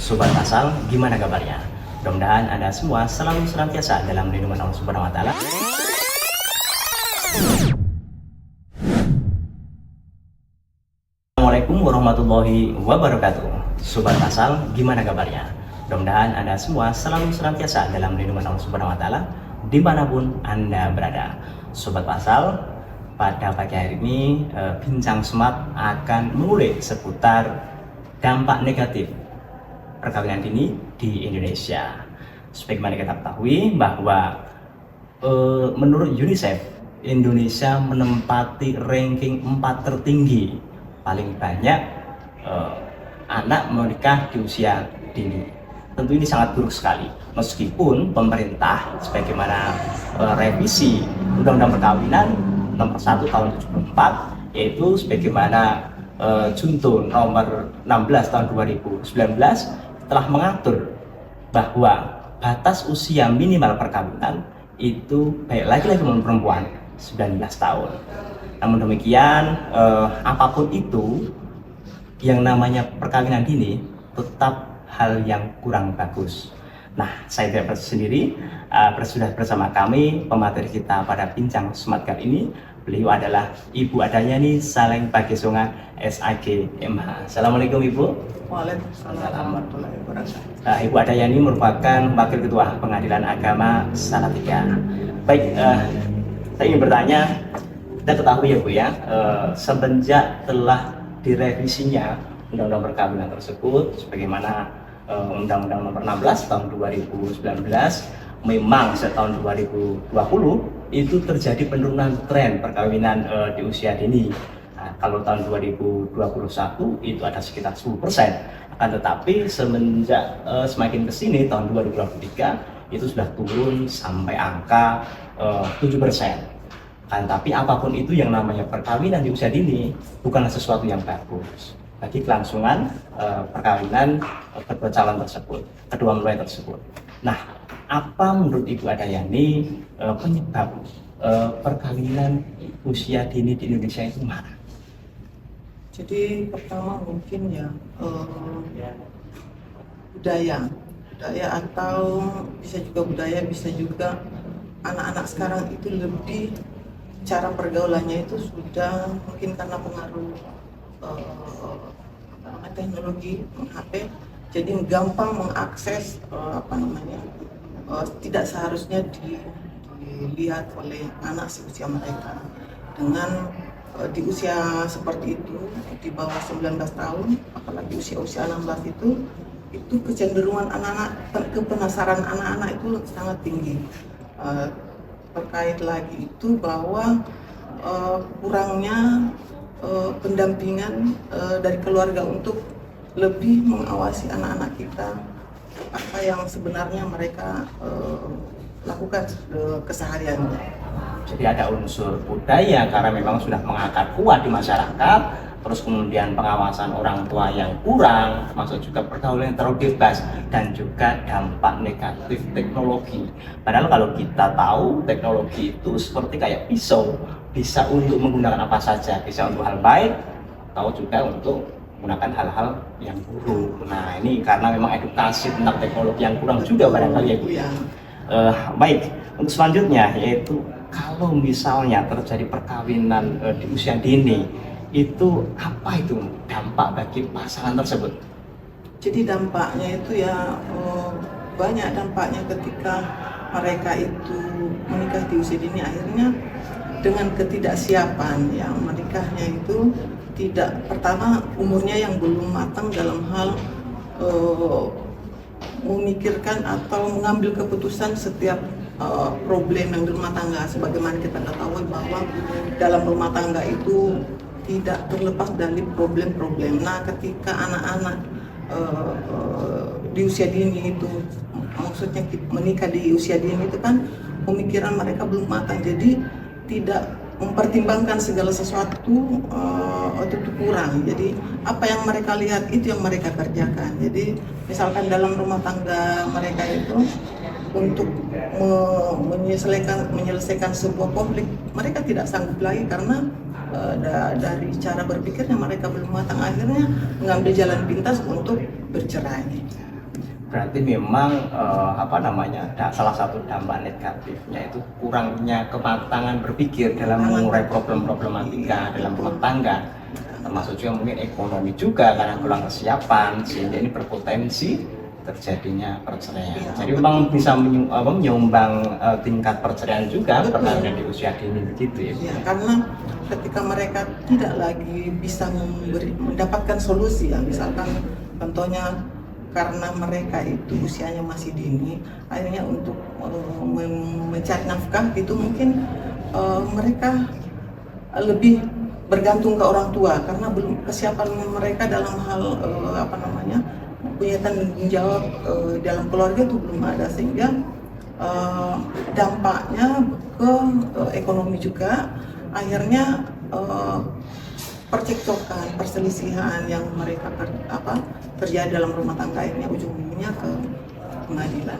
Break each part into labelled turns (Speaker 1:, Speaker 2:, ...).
Speaker 1: Sobat Masal, gimana kabarnya? Mudah-mudahan Anda semua selalu senantiasa dalam lindungan Allah Subhanahu wa Ta'ala. Assalamualaikum warahmatullahi wabarakatuh. Sobat Masal, gimana kabarnya? Mudah-mudahan Anda semua selalu senantiasa dalam lindungan Allah Subhanahu wa Ta'ala dimanapun Anda berada. Sobat Masal, pada pagi hari ini Bincang Smart akan mengulik seputar dampak negatif perkawinan dini di Indonesia. Sebagaimana kita ketahui bahwa menurut UNICEF, Indonesia menempati ranking 4 tertinggi paling banyak anak menikah di usia dini. Tentu ini sangat buruk sekali, meskipun pemerintah sebagaimana revisi Undang-Undang Perkawinan nomor 1 tahun 74, yaitu sebagaimana Junto nomor 16 tahun 2019 telah mengatur bahwa batas usia minimal perkawinan itu baik laki-laki maupun perempuan 19 tahun. Namun demikian, apapun itu, yang namanya perkawinan dini tetap hal yang kurang bagus. Nah, saya tidak sendiri, sudah bersama kami pemateri kita pada Bincang Smart kali ini. Beliau adalah Ibu Adayani Saleng Pagesonga SAG MH. Assalamualaikum Ibu.
Speaker 2: Waalaikumsalam warahmatullahi wabarakatuh.
Speaker 1: Ibu Adayani merupakan Wakil Ketua Pengadilan Agama Salatiga. Baik, saya ingin bertanya, kita ketahui ya Bu ya, semenjak telah direvisinya Undang-Undang Perkawinan tersebut, sebagaimana Undang-Undang nomor 16 tahun 2019, memang setahun 2020 itu terjadi penurunan tren perkawinan di usia dini. Nah, kalau tahun 2021 itu ada sekitar 10%. Akan tetapi semenjak semakin kesini tahun 2023 itu sudah turun sampai angka 7%. Kan, tapi apapun itu, yang namanya perkawinan di usia dini bukanlah sesuatu yang bagus bagi kelangsungan perkawinan kedua calon tersebut, kedua mempelai tersebut. Nah, apa menurut Ibu Adayani penyebab perkawinan usia dini di Indonesia itu mana?
Speaker 2: Jadi pertama mungkin ya budaya atau bisa juga budaya, bisa juga anak-anak sekarang itu lebih cara pergaulannya itu sudah mungkin karena pengaruh teknologi HP, jadi gampang mengakses tidak seharusnya dilihat oleh anak seusia mereka. Dengan di usia seperti itu, di bawah 19 tahun, apalagi usia 16 itu kecenderungan anak-anak, kepenasaran anak-anak itu sangat tinggi. Terkait lagi itu bahwa kurangnya pendampingan dari keluarga untuk lebih mengawasi anak-anak kita, apa yang sebenarnya mereka lakukan kesehariannya.
Speaker 1: Jadi ada unsur budaya karena memang sudah mengakar kuat di masyarakat, terus kemudian pengawasan orang tua yang kurang, termasuk juga pergaulan yang terlalu bebas, dan juga dampak negatif teknologi. Padahal kalau kita tahu teknologi itu seperti kayak pisau, bisa untuk menggunakan apa saja, bisa untuk hal baik atau juga untuk menggunakan hal-hal yang buruk. Nah, ini karena memang edukasi tentang teknologi yang kurang juga barangkali ya Bu ya. Baik, untuk selanjutnya yaitu kalau misalnya terjadi perkawinan di usia dini, itu apa itu dampak bagi pasangan tersebut?
Speaker 2: Jadi dampaknya itu ya banyak dampaknya ketika mereka itu menikah di usia dini, akhirnya dengan ketidaksiapan yang menikahnya itu tidak, pertama umurnya yang belum matang dalam hal memikirkan atau mengambil keputusan setiap problem yang di rumah tangga. Sebagaimana kita ketahui bahwa dalam rumah tangga itu tidak terlepas dari problem-problem. Nah, ketika anak-anak di usia dini itu, maksudnya menikah di usia dini itu kan pemikiran mereka belum matang, jadi tidak mempertimbangkan segala sesuatu itu kurang. Jadi apa yang mereka lihat itu yang mereka kerjakan. Jadi misalkan dalam rumah tangga mereka itu untuk menyelesaikan sebuah konflik, mereka tidak sanggup lagi karena dari cara berpikirnya mereka belum matang, akhirnya mengambil jalan pintas untuk bercerai.
Speaker 1: Berarti memang salah satu dampak negatifnya itu kurangnya kematangan berpikir dalam mengurai problematika dalam rumah tangga, termasuk juga mungkin ekonomi juga karena kurang kesiapan, sehingga ini berpotensi terjadinya perceraian.
Speaker 2: Ya,
Speaker 1: Jadi memang bisa menyumbang tingkat perceraian juga perkawinan di usia dini begitu ya.
Speaker 2: Ya, karena ketika mereka tidak lagi bisa mendapatkan solusi ya, misalkan contohnya karena mereka itu usianya masih dini, akhirnya untuk mencari nafkah itu mungkin mereka lebih bergantung ke orang tua karena belum kesiapan mereka dalam hal punya tanggung jawab dalam keluarga itu belum ada, sehingga dampaknya ke ekonomi juga, akhirnya percekcokan, perselisihan yang mereka terjadi dalam rumah tangga ini ujung-ujungnya ke pengadilan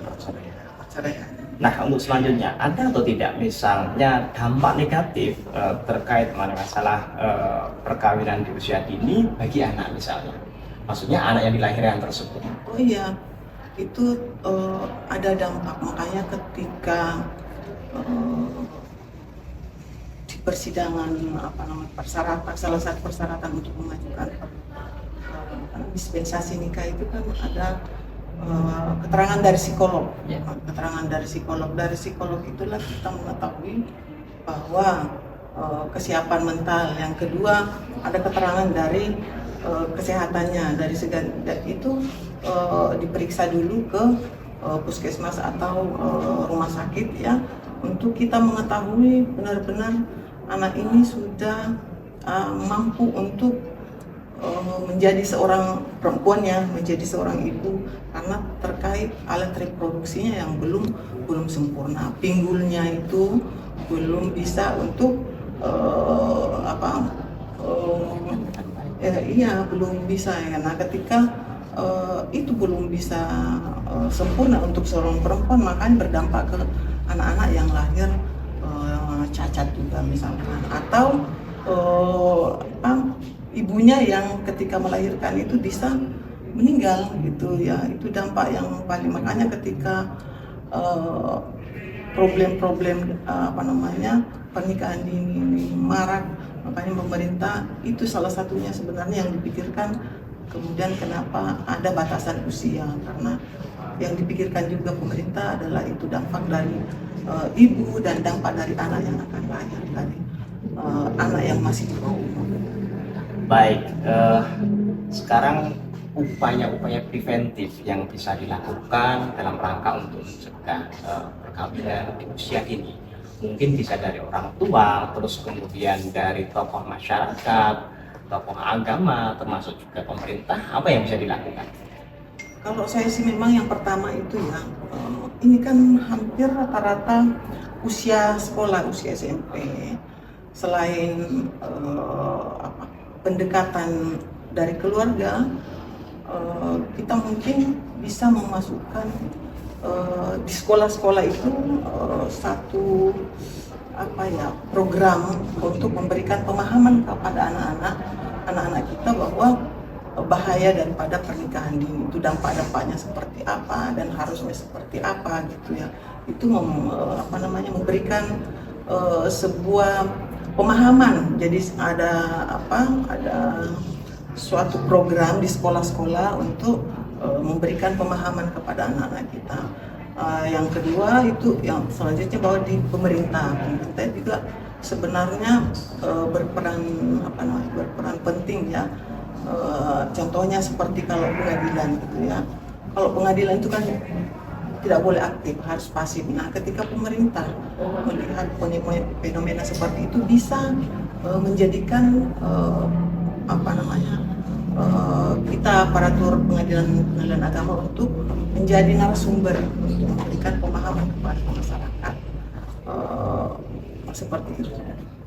Speaker 2: perceraian.
Speaker 1: Nah, untuk selanjutnya ada atau tidak misalnya dampak negatif terkait masalah perkawinan di usia dini bagi anak misalnya? Maksudnya anak yang dilahirkan tersebut.
Speaker 2: Oh iya, itu ada dampak, makanya ketika di persidangan salah satu persyaratan untuk mengajukan dispensasi nikah itu kan ada keterangan dari psikolog. Keterangan dari psikolog. Dari psikolog itulah kita mengetahui bahwa kesiapan mental. Yang kedua ada keterangan dari kesehatannya, dari itu diperiksa dulu ke puskesmas atau rumah sakit ya, untuk kita mengetahui benar-benar anak ini sudah mampu untuk menjadi seorang perempuan ya, menjadi seorang ibu, karena terkait alat reproduksinya yang belum sempurna, pinggulnya itu belum bisa untuk belum bisa ya. Nah, ketika itu belum bisa sempurna untuk seorang perempuan, makanya berdampak ke anak-anak yang lahir cacat juga misalkan, atau ibunya yang ketika melahirkan itu bisa meninggal gitu ya. Itu dampak yang paling, makanya ketika problem-problem pernikahan dini marak, makanya pemerintah itu salah satunya sebenarnya yang dipikirkan. Kemudian kenapa ada batasan usia, karena yang dipikirkan juga pemerintah adalah itu dampak dari ibu dan dampak dari anak yang akan lahir, dari anak yang masih di bawah umur.
Speaker 1: Baik, sekarang upaya-upaya preventif yang bisa dilakukan dalam rangka untuk mencegah perkawinan di usia dini, mungkin bisa dari orang tua, terus kemudian dari tokoh masyarakat, tokoh agama, termasuk juga pemerintah. Apa yang bisa dilakukan?
Speaker 2: Kalau saya sih memang yang pertama itu ya, ini kan hampir rata-rata usia sekolah, usia SMP. Selain pendekatan dari keluarga, kita mungkin bisa memasukkan di sekolah-sekolah itu satu program untuk memberikan pemahaman kepada anak-anak kita bahwa bahaya daripada pernikahan dini itu, dampak-dampaknya seperti apa dan harusnya seperti apa gitu ya. Itu memberikan sebuah pemahaman. Jadi ada suatu program di sekolah-sekolah untuk memberikan pemahaman kepada anak-anak kita. Yang kedua itu yang selanjutnya bahwa di pemerintah juga sebenarnya berperan penting ya. Contohnya seperti kalau pengadilan gitu ya. Kalau pengadilan itu kan tidak boleh aktif, harus pasif. Nah, ketika pemerintah melihat fenomena seperti itu, bisa menjadikan kita aparatur pengadilan agama untuk menjadi narasumber untuk memberikan pemahaman kepada masyarakat seperti itu.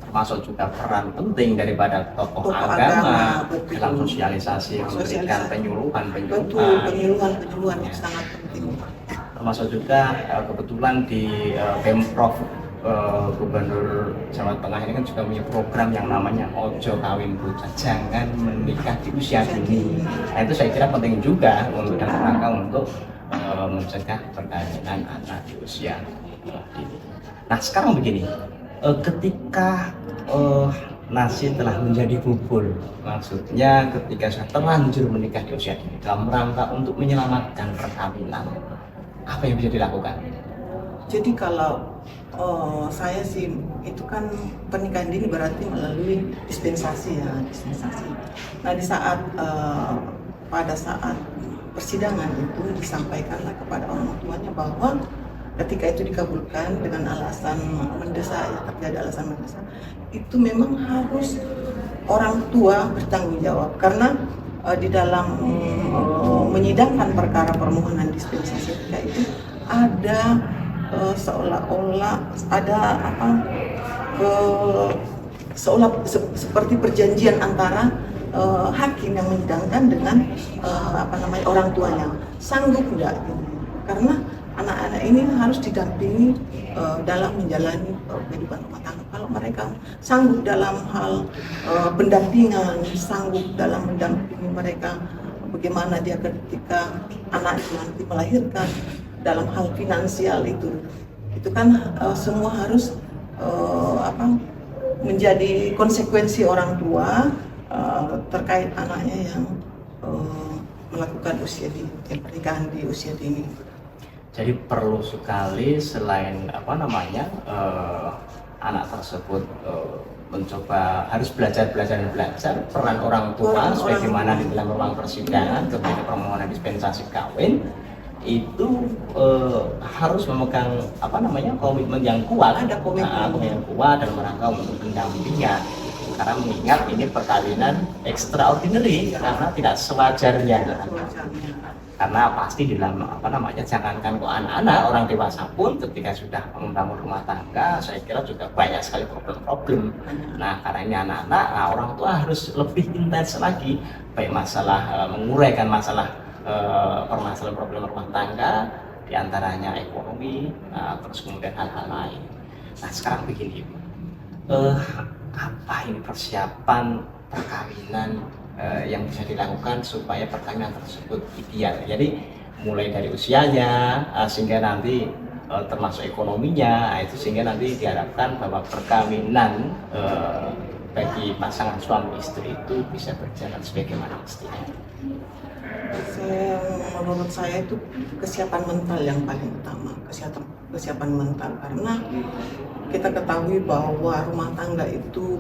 Speaker 1: Termasuk juga peran penting daripada tokoh agama dalam sosialisasi, memberikan penyuluhan
Speaker 2: penyuluhan sangat penting.
Speaker 1: Termasuk juga kebetulan di Pemprov Gubernur Jawa Tengah ini kan juga punya program yang namanya Ojo Kawin Bocah, jangan menikah di usia dini. Nah itu saya kira penting juga untuk dalam rangka untuk mencegah perkawinan anak di usia dini. Nah sekarang begini, ketika nasi telah menjadi bubur, maksudnya ketika sudah terlanjur menikah di usia dini dalam rangka untuk menyelamatkan perkawinan, apa yang bisa dilakukan?
Speaker 2: Jadi kalau saya sih itu kan pernikahan dini berarti melalui dispensasi ya, dispensasi. Nah di saat pada saat persidangan itu disampaikanlah kepada orang tuanya bahwa ketika itu dikabulkan dengan alasan mendesak, ya, tapi ada alasan mendesak, itu memang harus orang tua bertanggung jawab karena di dalam menyidangkan perkara permohonan dispensasi itu ada seolah-olah ada seperti perjanjian antara hakim yang menyidangkan dengan orang tuanya, sanggup enggak gitu. Karena anak-anak ini harus didampingi dalam menjalani kehidupan rumah tangga. Kalau mereka sanggup dalam hal pendampingan, sanggup dalam mendampingi mereka bagaimana dia ketika anak itu nanti melahirkan, dalam hal finansial itu kan semua harus menjadi konsekuensi orang tua terkait anaknya yang melakukan pernikahan di usia dini.
Speaker 1: Jadi perlu sekali selain anak tersebut mencoba harus belajar peran orang tua sebagaimana di dalam ruang persidangan ketika permohonan dispensasi kawin itu harus memegang komitmen yang kuat,
Speaker 2: ada komitmen
Speaker 1: yang kuat dalam rangka untuk pendampingan, karena mengingat ini perkawinan extraordinary karena tidak sewajarnya. Karena pasti di dalam jangankan kok anak-anak, orang dewasa pun ketika sudah membangun rumah tangga saya kira juga banyak sekali problem. Nah karena ini anak-anak, orang tua harus lebih intens lagi baik masalah menguraikan masalah permasalahan problem rumah tangga, diantaranya ekonomi, terus kemudian hal-hal lain. Nah sekarang begini, apa ini persiapan perkawinan yang bisa dilakukan supaya perkawinan tersebut ideal? Jadi mulai dari usianya sehingga nanti termasuk ekonominya, itu sehingga nanti diharapkan bahwa perkawinan bagi pasangan suami istri itu bisa berjalan sebagaimana mestinya.
Speaker 2: Menurut saya itu kesiapan mental yang paling utama, kesiapan mental, karena kita ketahui bahwa rumah tangga itu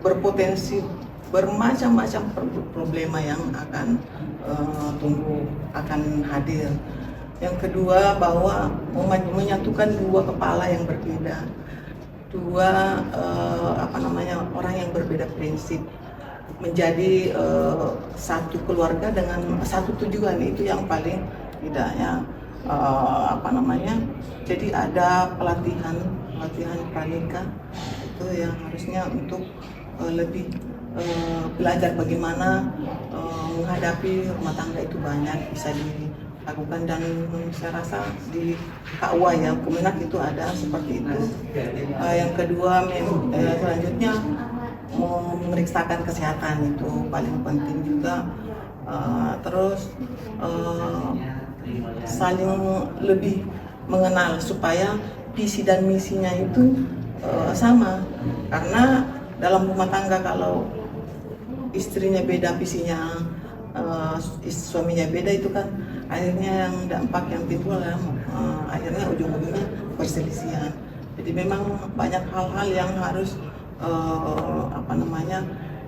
Speaker 2: berpotensi bermacam-macam problema yang akan akan hadir. Yang kedua bahwa menyatukan dua kepala yang berbeda, orang yang berbeda prinsip, menjadi satu keluarga dengan satu tujuan, itu yang paling tidak ya jadi ada pelatihan pranikah itu yang harusnya untuk lebih belajar bagaimana menghadapi rumah tangga itu banyak bisa dilakukan, dan saya rasa di KUA ya Kemenak itu ada seperti itu. Yang kedua selanjutnya memeriksakan kesehatan, itu paling penting juga. Terus saling lebih mengenal supaya visi dan misinya itu sama, karena dalam rumah tangga kalau istrinya beda visinya, suaminya beda, itu kan akhirnya yang dampak yang timbul akhirnya ujung-ujungnya perselisihan. Jadi memang banyak hal-hal yang harus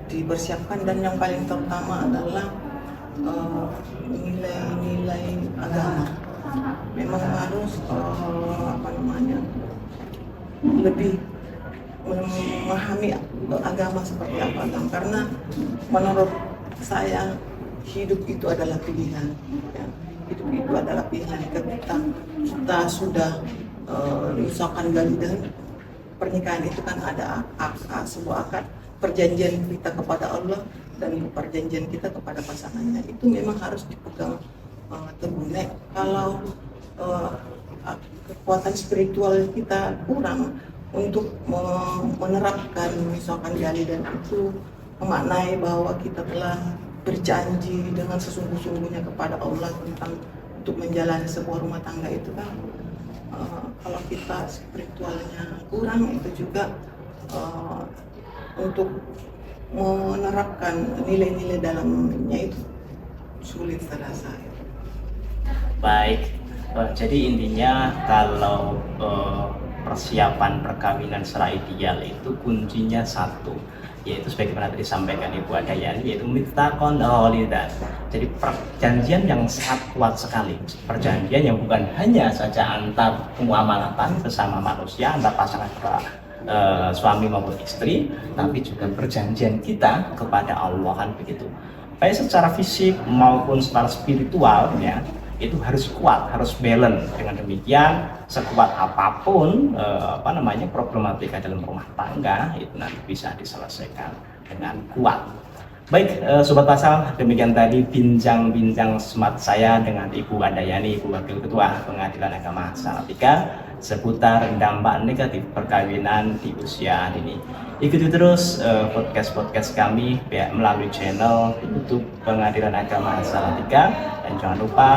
Speaker 2: dipersiapkan, dan yang paling terutama adalah nilai-nilai agama. Memang harus lebih memahami agama seperti apa, karena menurut saya hidup itu adalah pilihan ya. Hidup itu adalah pilihan. Ketika kita sudah misalkan gali dan pernikahan itu kan ada sebuah akad perjanjian kita kepada Allah dan perjanjian kita kepada pasangannya, itu memang harus dipegang teguh. Kalau kekuatan spiritual kita kurang untuk menerapkan misalkan jali, dan itu memaknai bahwa kita telah berjanji dengan sesungguh-sungguhnya kepada Allah tentang untuk menjalani sebuah rumah tangga itu kan. Kalau kita spiritualnya kurang, itu juga untuk menerapkan nilai-nilai dalamnya itu sulit saya rasa.
Speaker 1: Baik, jadi intinya kalau persiapan perkawinan secara ideal itu kuncinya satu, yaitu sebagaimana tadi disampaikan Ibu Adayani, yaitu mitsaqon holidan. Jadi perjanjian yang sangat kuat sekali, perjanjian yang bukan hanya saja antar muamalatan bersama manusia, antar pasangan suami maupun istri, tapi juga perjanjian kita kepada Allah kan begitu. Baik secara fisik maupun secara spiritual ya, itu harus kuat, harus balance. Dengan demikian, sekuat apapun problematika dalam rumah tangga itu nanti bisa diselesaikan dengan kuat. Baik, Sobat Pasal, demikian tadi bincang-bincang smart saya dengan Ibu Adayani, Ibu Wakil Ketua Pengadilan Agama Salatiga, seputar dampak negatif perkawinan di usia dini. Ikuti terus podcast-podcast kami melalui channel YouTube Pengadilan Agama Salatiga, dan jangan lupa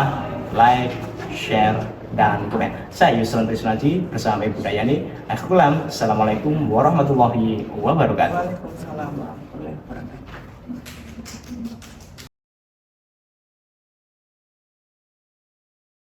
Speaker 1: like, share, dan komen. Saya Yusron Trisnaji bersama Ibu Adayani. Assalamualaikum warahmatullahi wabarakatuh.
Speaker 2: Waalaikumsalam warahmatullahi wabarakatuh.